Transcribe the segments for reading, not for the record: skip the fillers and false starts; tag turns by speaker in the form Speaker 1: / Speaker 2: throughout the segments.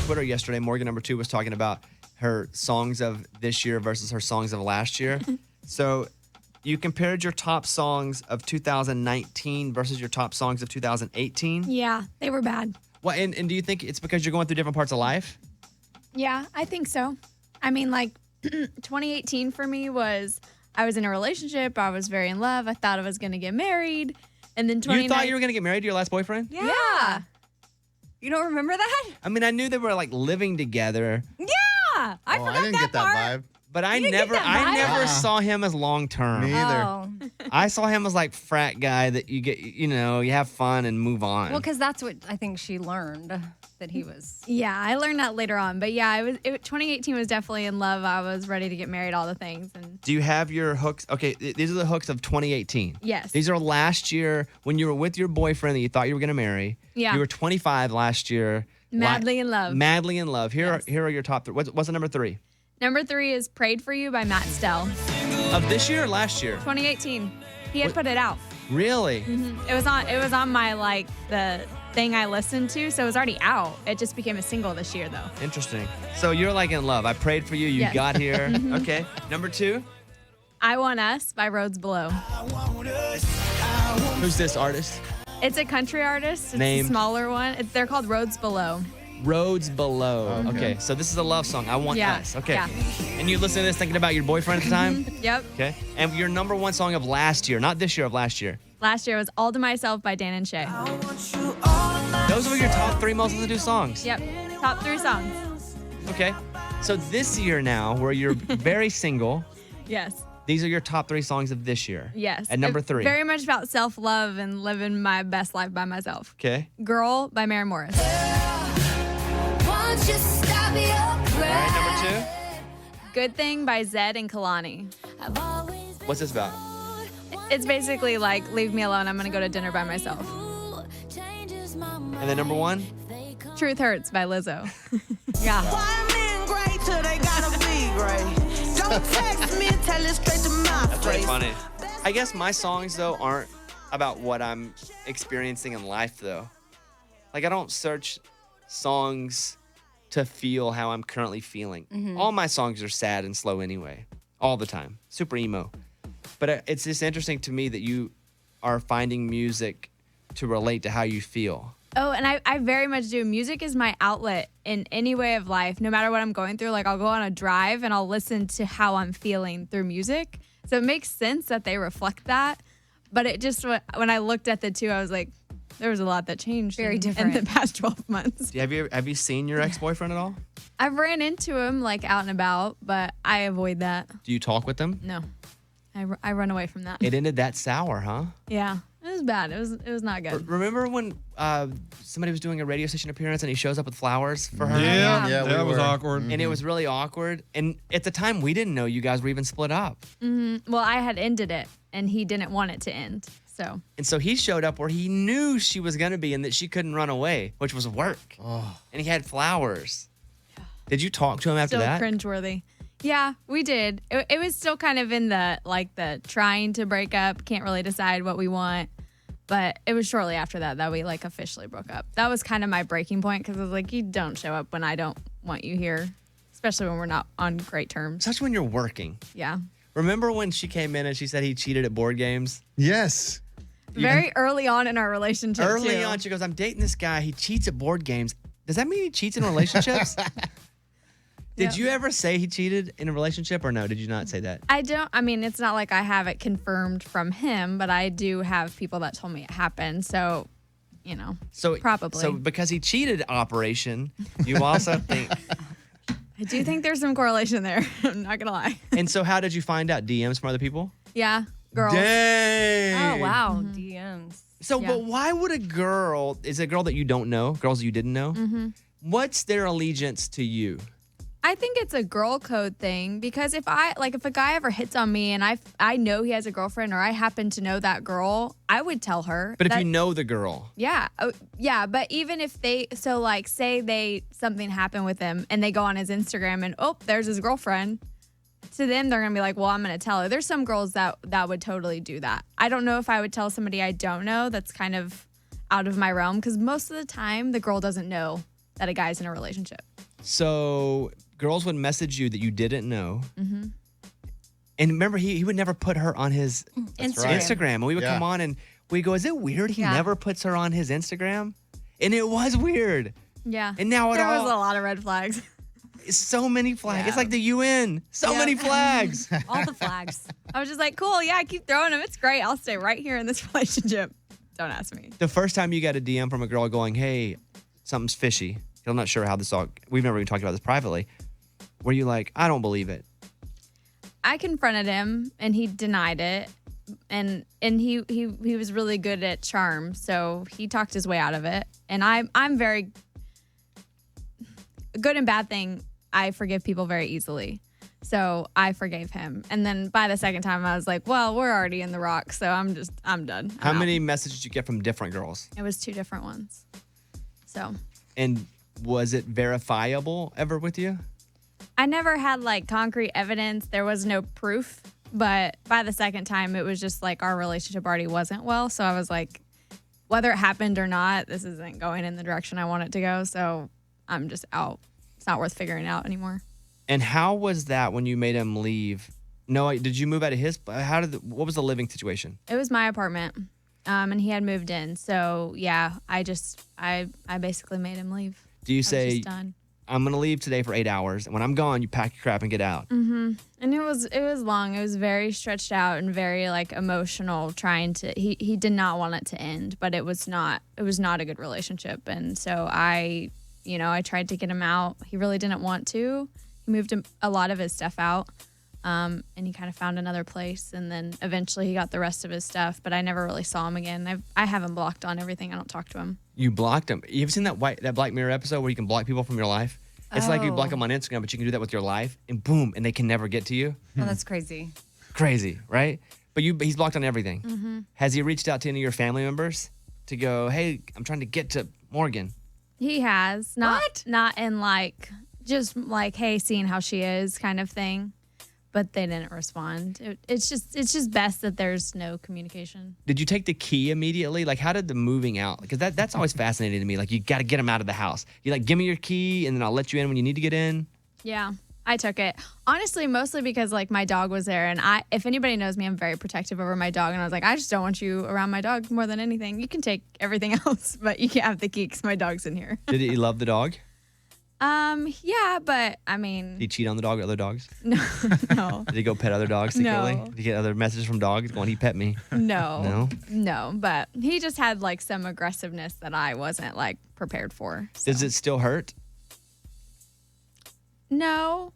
Speaker 1: Twitter yesterday, Morgan2 was talking about her songs of this year versus her songs of last year. So you compared your top songs of 2019 versus your top songs of 2018.
Speaker 2: Yeah, they were bad.
Speaker 1: Well, and do you think it's because you're going through different parts of life?
Speaker 2: Yeah, I think so. I mean, like 2018 for me was I was in a relationship. I was very in love. I thought I was going to get married. And then
Speaker 1: You thought you were going to get married to your last boyfriend?
Speaker 3: Yeah. You don't remember that?
Speaker 1: I mean, I knew they were like living together.
Speaker 3: Yeah. I forgot
Speaker 4: didn't get
Speaker 3: part.
Speaker 4: that vibe.
Speaker 1: But I
Speaker 3: You didn't
Speaker 1: never
Speaker 3: get that vibe?
Speaker 1: never saw him as long term.
Speaker 4: Me either.
Speaker 3: Oh.
Speaker 1: I saw him as like frat guy that you get, you have fun and move on.
Speaker 3: Well, because that's what I think she learned, that he was.
Speaker 2: Yeah, I learned that later on. But yeah, 2018 was definitely in love. I was ready to get married, all the things. And
Speaker 1: Do you have your hooks? Okay, these are the hooks of 2018.
Speaker 2: yes.
Speaker 1: These are last year when you were with your boyfriend that you thought you were going to marry.
Speaker 2: Yeah.
Speaker 1: You were 25 last year.
Speaker 2: Madly in love.
Speaker 1: Madly in love. Here
Speaker 2: Yes.
Speaker 1: are your top three. What's the number 3?
Speaker 2: Number 3 is Prayed for You by Matt Stell.
Speaker 1: Of this year or last year?
Speaker 2: 2018. He had put it out.
Speaker 1: Really?
Speaker 2: It was on my like the thing I listened to, so it was already out. It just became a single this year though.
Speaker 1: Interesting. So you're like in love. I prayed for you. You
Speaker 2: Yes.
Speaker 1: got here. Okay. Number 2.
Speaker 2: I Want Us by Roads Below.
Speaker 1: Who's this artist?
Speaker 2: It's a country artist. It's
Speaker 1: Named?
Speaker 2: a smaller one. They're called Roads Below.
Speaker 1: Roads Below.
Speaker 4: Okay.
Speaker 1: Okay. So this is a love song. I Want
Speaker 2: Yeah,
Speaker 1: Us. Okay.
Speaker 2: yeah.
Speaker 1: And you listen to this thinking about your boyfriend at the time?
Speaker 2: Yep.
Speaker 1: Okay. And your number 1 song of last year, not this year, of last year.
Speaker 2: Last year was All to Myself by Dan and Shay.
Speaker 1: Those were your top 3 most listened to songs.
Speaker 2: Yep. Top 3 songs.
Speaker 1: Okay. So this year now, where you're very single,
Speaker 2: Yes.
Speaker 1: these are your top 3 songs of this year.
Speaker 2: Yes.
Speaker 1: At number
Speaker 2: It's
Speaker 1: 3.
Speaker 2: Very much about self-love and living my best life by myself.
Speaker 1: Okay.
Speaker 2: Girl by Maren Morris.
Speaker 1: All right, number 2.
Speaker 2: Good Thing by Zed and Kalani.
Speaker 1: What's this about?
Speaker 2: It's basically like, leave me alone, I'm going to go to dinner by myself.
Speaker 1: And then number 1?
Speaker 2: Truth Hurts by Lizzo.
Speaker 3: Yeah.
Speaker 5: Why men great till they gotta be great? Don't text me and tell it straight to my
Speaker 1: That's very
Speaker 5: face.
Speaker 1: funny. I guess my songs, though, aren't about what I'm experiencing in life, though. Like, I don't search songs to feel how I'm currently feeling. All my songs are sad and slow anyway, all the time. Super emo. But it's just interesting to me that you are finding music to relate to how you feel.
Speaker 2: Oh, and I very much do. Music is my outlet in any way of life, no matter what I'm going through. Like, I'll go on a drive and I'll listen to how I'm feeling through music. So it makes sense that they reflect that. But it just, when I looked at the two, I was like, there was a lot that changed
Speaker 3: Very
Speaker 2: in
Speaker 3: different.
Speaker 2: the past 12 months.
Speaker 1: Have you seen your ex-boyfriend at all?
Speaker 2: I've ran into him like out and about, but I avoid that.
Speaker 1: Do you talk with them?
Speaker 2: No, I run away from that.
Speaker 1: It ended that sour, huh?
Speaker 2: Yeah, it was bad. It was not good.
Speaker 1: Remember when somebody was doing a radio station appearance and he shows up with flowers for her?
Speaker 3: Yeah.
Speaker 4: Yeah,
Speaker 6: that was
Speaker 4: were.
Speaker 6: awkward.
Speaker 1: And it was really awkward. And at the time, we didn't know you guys were even split up.
Speaker 2: Well, I had ended it, and he didn't want it to end. So
Speaker 1: And so he showed up where he knew she was going to be and that she couldn't run away, which was work.
Speaker 4: Oh.
Speaker 1: And he had flowers. Did you talk to him after
Speaker 2: still
Speaker 1: that?
Speaker 2: cringeworthy. Yeah, we did. It was still kind of in the trying to break up, can't really decide what we want. But it was shortly after that we like officially broke up. That was kind of my breaking point because I was like, you don't show up when I don't want you here, especially when we're not on great terms.
Speaker 1: Such when you're working.
Speaker 2: Yeah.
Speaker 1: Remember when she came in and she said he cheated at board games?
Speaker 4: Yes.
Speaker 2: Very early on in our relationship.
Speaker 1: Early
Speaker 2: too.
Speaker 1: on, she goes, I'm dating this guy. He cheats at board games. Does that mean he cheats in relationships? Did you ever say he cheated in a relationship or no? Did you not say that?
Speaker 2: I mean, it's not like I have it confirmed from him, but I do have people that told me it happened. So, probably.
Speaker 1: So because he cheated, Operation, you also think.
Speaker 2: I do think there's some correlation there. I'm not going to lie.
Speaker 1: And so how did you find out? DMs from other people?
Speaker 2: Yeah. Girls.
Speaker 1: Dang.
Speaker 3: Oh, wow. DMs.
Speaker 1: So,
Speaker 2: Yeah.
Speaker 1: but why would is it a girl that you don't know, girls you didn't know?
Speaker 2: Mm-hmm.
Speaker 1: What's their allegiance to you?
Speaker 2: I think it's a girl code thing because if a guy ever hits on me and I know he has a girlfriend or I happen to know that girl, I would tell her.
Speaker 1: But if
Speaker 2: that-
Speaker 1: you know the girl,
Speaker 2: Yeah. Oh, yeah. But even if say something happened with him and they go on his Instagram and, there's his girlfriend. To them, they're going to be like, well, I'm going to tell her. There's some girls that would totally do that. I don't know if I would tell somebody I don't know. That's kind of out of my realm because most of the time the girl doesn't know that a guy's in a relationship.
Speaker 1: So girls would message you that you didn't know. Mm-hmm. And remember, he would never put her on his Instagram. And we would come on and we go, is it weird he never puts her on his Instagram? And it was weird.
Speaker 2: Yeah.
Speaker 1: And now
Speaker 2: there was a lot of red flags.
Speaker 1: So many flags. It's like the UN. So many flags.
Speaker 3: All the flags.
Speaker 2: I was just like, cool. Yeah, I keep throwing them. It's great. I'll stay right here in this relationship. Don't ask me.
Speaker 1: The first time you got a DM from a girl going, hey, something's fishy. I'm not sure how this all, we've never even talked about this privately. Were you like, I don't believe it?
Speaker 2: I confronted him and he denied it. And he was really good at charm. So he talked his way out of it. And I'm very good and bad thing. I forgive people very easily. So I forgave him. And then by the second time I was like, well, we're already in the rock. So I'm done.
Speaker 1: How many messages did you get from different girls?
Speaker 2: It was 2 different ones. So.
Speaker 1: And was it verifiable ever with you?
Speaker 2: I never had like concrete evidence. There was no proof. But by the second time, it was just like our relationship already wasn't well. So I was like, whether it happened or not, this isn't going in the direction I want it to go. So I'm just out. It's not worth figuring out anymore.
Speaker 1: And how was that when you made him leave? No, did you move out of his? What was the living situation?
Speaker 2: It was my apartment, and he had moved in. So yeah, I basically made him leave.
Speaker 1: Do you
Speaker 2: I was
Speaker 1: say,
Speaker 2: just done.
Speaker 1: I'm going to leave today for 8 hours, and when I'm gone, you pack your crap and get out?
Speaker 2: Mm-hmm. And it was long. It was very stretched out and very like emotional. He did not want it to end, but it was not a good relationship. And so I tried to get him out. He really didn't want to. He moved a lot of his stuff out, and he kind of found another place. And then eventually he got the rest of his stuff, but I never really saw him again. I have him blocked on everything. I don't talk to him.
Speaker 1: You blocked him. You ever seen that Black Mirror episode where you can block people from your life? It's like you block them on Instagram, but you can do that with your life, and boom, and they can never get to you.
Speaker 3: Oh, that's crazy.
Speaker 1: Crazy, right? But he's blocked on everything.
Speaker 2: Mm-hmm.
Speaker 1: Has he reached out to any of your family members to go, hey, I'm trying to get to Morgan?
Speaker 2: He has. Not in like, just like, hey, seeing how she is kind of thing. But they didn't respond. It's just best that there's no communication.
Speaker 1: Did you take the key immediately? Like, how did the moving out? Because that's always fascinating to me. Like, you got to get him out of the house. You like, give me your key, and then I'll let you in when you need to get in.
Speaker 2: Yeah, I took it. Honestly, mostly because like my dog was there, and if anybody knows me, I'm very protective over my dog, and I was like, I just don't want you around my dog more than anything. You can take everything else, but you can't have the key because my dog's in here.
Speaker 1: Did he love the dog?
Speaker 2: Yeah, but I mean,
Speaker 1: Did he cheat on the dog or other dogs?
Speaker 2: no.
Speaker 1: Did he go pet other dogs secretly?
Speaker 2: No.
Speaker 1: Did he get other messages from dogs going, he pet me?
Speaker 2: No, but he just had like some aggressiveness that I wasn't like prepared for. So.
Speaker 1: Does it still hurt?
Speaker 2: No,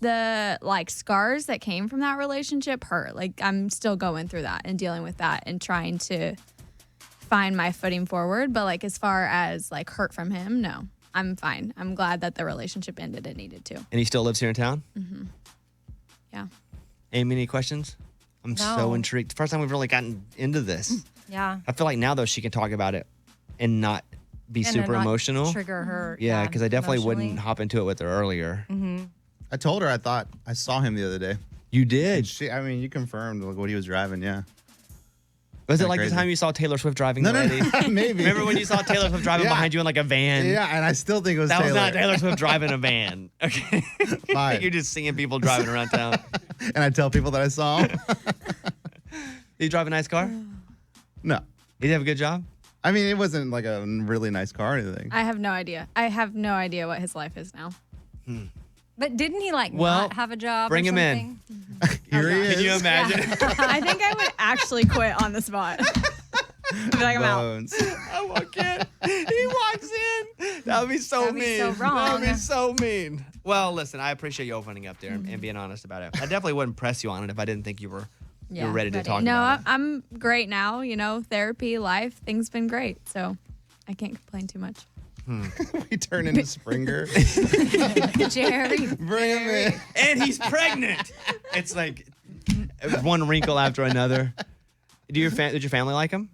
Speaker 2: the like scars that came from that relationship hurt. Like I'm still going through that and dealing with that and trying to find my footing forward. But like as far as like hurt from him, no. I'm fine. I'm glad that the relationship ended. It needed to.
Speaker 1: And he still lives here in town?
Speaker 2: Mm-hmm. Yeah.
Speaker 1: Amy, any questions? I'm so intrigued. First time we've really gotten into this.
Speaker 3: Yeah.
Speaker 1: I feel like now, though, she can talk about it and not be
Speaker 3: And
Speaker 1: super
Speaker 3: not
Speaker 1: emotional.
Speaker 3: Trigger her.
Speaker 1: Yeah, because I definitely
Speaker 3: emotionally.
Speaker 1: wouldn't hop into it with her earlier.
Speaker 3: Mm-hmm.
Speaker 4: I told her I thought I saw him the other day.
Speaker 1: You did?
Speaker 4: You confirmed what he was driving, yeah.
Speaker 1: Was it
Speaker 4: Kinda
Speaker 1: like
Speaker 4: crazy.
Speaker 1: the time you saw Taylor Swift driving
Speaker 4: No,
Speaker 1: the Eddie?
Speaker 4: maybe.
Speaker 1: Remember when you saw Taylor Swift driving
Speaker 4: Yeah.
Speaker 1: behind you in like a van?
Speaker 4: Yeah, and I still think it was
Speaker 1: That
Speaker 4: Taylor.
Speaker 1: was not Taylor Swift driving a van. Okay.
Speaker 4: Fine.
Speaker 1: You're just seeing people driving around town.
Speaker 4: And I tell people that I saw him.
Speaker 1: Did he drive a nice car?
Speaker 4: No.
Speaker 1: Did he have a good job?
Speaker 4: I mean, it wasn't like a really nice car or anything.
Speaker 2: I have no idea. I have no idea what his life is now.
Speaker 3: But didn't he like
Speaker 1: Well,
Speaker 3: not have a job?
Speaker 1: bring
Speaker 3: or
Speaker 1: him in.
Speaker 3: something?
Speaker 4: Here he is.
Speaker 1: Can you imagine?
Speaker 2: I think I would actually quit on the spot. I'd be like, I'm out.
Speaker 4: Bones.
Speaker 1: I walk in. He walks in. That would be so
Speaker 3: That'd be
Speaker 1: mean.
Speaker 3: so wrong.
Speaker 1: That would be so mean. Well, listen, I appreciate you opening up there and being honest about it. I definitely wouldn't press you on it if I didn't think you were ready to talk
Speaker 2: no,
Speaker 1: about it.
Speaker 2: I'm great now. You know, therapy, life, things been great. So I can't complain too much.
Speaker 4: We turn into Springer.
Speaker 3: Jerry.
Speaker 4: Bring him in.
Speaker 1: And he's pregnant. It's like one wrinkle after another. Did your family like him?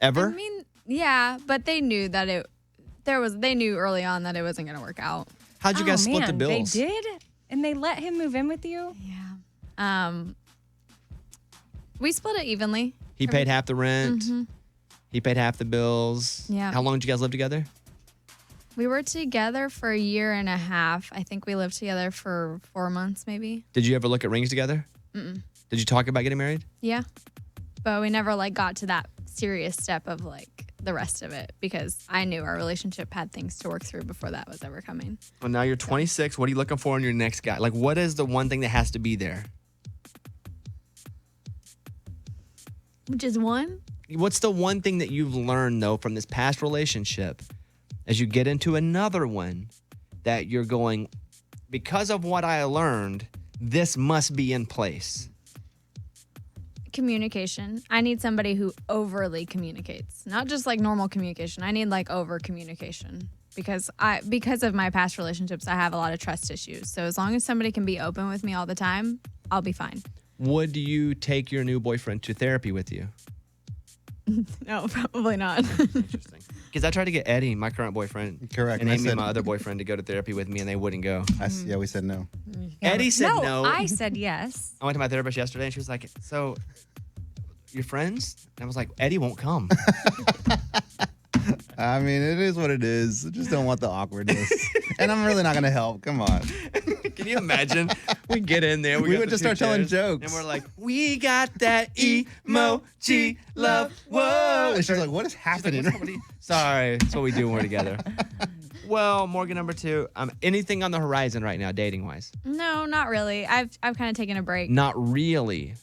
Speaker 1: Ever?
Speaker 2: I mean, yeah, but they knew that they knew early on that it wasn't going to work out.
Speaker 1: How'd you guys split the bills?
Speaker 3: They did? And they let him move in with you?
Speaker 2: Yeah. We split it evenly.
Speaker 1: He paid half the rent. He paid half the bills.
Speaker 2: Yeah.
Speaker 1: How long did you guys live together?
Speaker 2: We were together for a year and a half. I think we lived together for 4 months, maybe.
Speaker 1: Did you ever look at rings together?
Speaker 2: Mm-mm.
Speaker 1: Did you talk about getting married?
Speaker 2: Yeah. But we never like got to that serious step of like the rest of it because I knew our relationship had things to work through before that was ever coming.
Speaker 1: Well, now you're 26. What are you looking for in your next guy? Like, what is the one thing that has to be there?
Speaker 2: Just one?
Speaker 1: What's the one thing that you've learned, though, from this past relationship as you get into another one that you're going, because of what I learned, this must be in place?
Speaker 2: Communication. I need somebody who overly communicates, not just like normal communication. I need like over communication because of my past relationships, I have a lot of trust issues. So as long as somebody can be open with me all the time, I'll be fine.
Speaker 1: Would you take your new boyfriend to therapy with you?
Speaker 2: No, probably not.
Speaker 1: Interesting. Because I tried to get Eddie, my current boyfriend,
Speaker 4: Correct.
Speaker 1: and
Speaker 4: I
Speaker 1: Amy,
Speaker 4: said-
Speaker 1: my other boyfriend, to go to therapy with me, and they wouldn't go.
Speaker 4: Yeah, we said no.
Speaker 1: Eddie said no.
Speaker 3: I said yes.
Speaker 1: I went to my therapist yesterday, and she was like, "So, your friends?" And I was like, "Eddie won't come."
Speaker 4: I mean, it is what it is. I just don't want the awkwardness. And I'm really not going to help. Come on.
Speaker 1: Can you imagine? We get in there.
Speaker 4: We
Speaker 1: got
Speaker 4: would
Speaker 1: the
Speaker 4: just
Speaker 1: two
Speaker 4: start telling
Speaker 1: chairs,
Speaker 4: jokes.
Speaker 1: And we're like, we got that emoji love. Whoa.
Speaker 4: And she's like, what is
Speaker 1: She's like,
Speaker 4: happening?
Speaker 1: "What's happening?" Sorry. That's what we do when we're together. Well, Morgan number 2, anything on the horizon right now, dating-wise?
Speaker 2: No, not really. I've kind of taken a break.
Speaker 1: Not really.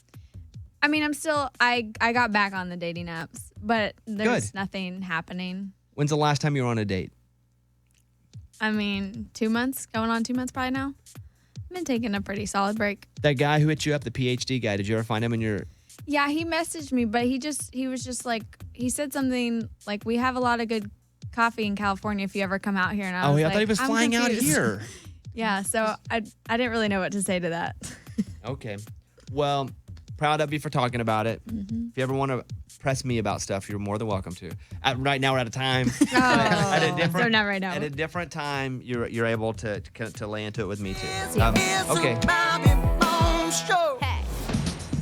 Speaker 2: I mean, I got back on the dating apps, but there's
Speaker 1: Good.
Speaker 2: nothing happening.
Speaker 1: When's the last time you were on a date?
Speaker 2: I mean, 2 months, going on 2 months probably now. I've been taking a pretty solid break.
Speaker 1: That guy who hit you up, the PhD guy, did you ever find him in your...
Speaker 2: Yeah, he messaged me, but he was just like, he said something like, we have a lot of good coffee in California if you ever come out here. And I was
Speaker 1: I
Speaker 2: like,
Speaker 1: thought he was
Speaker 2: I'm
Speaker 1: flying out
Speaker 2: confused.
Speaker 1: here.
Speaker 2: Yeah, so I didn't really know what to say to that.
Speaker 1: Okay. Well, proud of you for talking about it.
Speaker 2: Mm-hmm.
Speaker 1: If you ever want to press me about stuff, you're more than welcome to. Right now, we're out of time.
Speaker 2: Oh,
Speaker 1: At a different,
Speaker 2: so not right now.
Speaker 1: At a different time, you're able to lay into it with me too.
Speaker 2: Yeah.
Speaker 1: Okay.
Speaker 5: It's about